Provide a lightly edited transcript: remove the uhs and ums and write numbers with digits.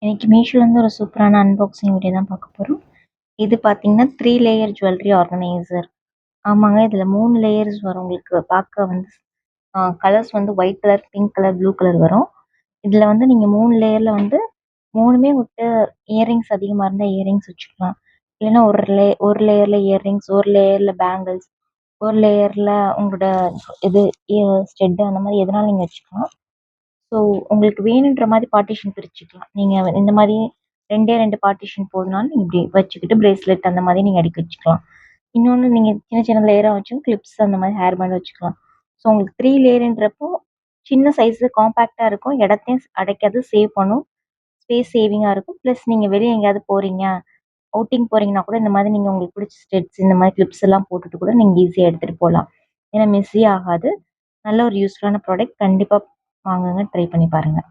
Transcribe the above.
இன்னைக்கு மீஷோலேருந்து ஒரு சூப்பரான அன்பாக்சிங் வீடியோ தான் பார்க்க போகிறோம். இது பார்த்தீங்கன்னா 3 லேயர் ஜுவல்லரி ஆர்கனைசர். ஆமாங்க, இதில் 3 லேயர்ஸ் வரும். உங்களுக்கு பார்க்க வந்து கலர்ஸ் வந்து white colour, pink colour, blue colour வரும். இதில் வந்து நீங்கள் 3 லேயரில் வந்து 3மே விட்டு இயரிங்ஸ் அதிகமாக இருந்தால் இயரிங்ஸ் வச்சுக்கலாம். இல்லைன்னா ஒரு லேயரில் இயரிங்ஸ், ஒரு லேயரில் பேங்கிள்ஸ், ஒரு லேயரில் உங்களோட இது ஸ்டெட்டு அந்த மாதிரி எதனாலும் நீங்கள் வச்சுக்கலாம். ஸோ உங்களுக்கு வேணுன்ற மாதிரி பார்ட்டிஷன் பிரிச்சுக்கலாம். நீங்கள் இந்த மாதிரி 2 பார்ட்டிஷன் போதுனாலும் நீங்கள் இப்படி வச்சுக்கிட்டு பிரேஸ்லெட் அந்த மாதிரி நீங்கள் அடுக்கி வச்சுக்கலாம். இன்னொன்று நீங்கள் சின்ன சின்ன லேயராக வச்சும் கிளிப்ஸ் அந்த மாதிரி ஹேர் பேண்ட் வச்சுக்கலாம். ஸோ உங்களுக்கு 3 லேயருன்றப்போ சின்ன சைஸு காம்பேக்டாக இருக்கும். இடத்தையும் அடைக்காது, சேவ் பண்ணும். ஸ்பேஸ் சேவிங்காக இருக்கும். ப்ளஸ் நீங்கள் வெளியே எங்கேயாவது போகிறீங்க, அவுட்டிங் போகிறீங்கன்னா கூட இந்த மாதிரி நீங்கள் உங்களுக்கு பிடிச்ச ஸ்டெட்ஸ் இந்த மாதிரி கிளிப்ஸ் எல்லாம் போட்டுட்டு கூட நீங்கள் ஈஸியாக எடுத்துகிட்டு போகலாம். ஏன்னா மெஸ்ஸி ஆகாது. நல்ல ஒரு யூஸ்ஃபுல்லான ப்ராடக்ட். கண்டிப்பாக வாங்குங்க, ட்ரை பண்ணி பாருங்கள்.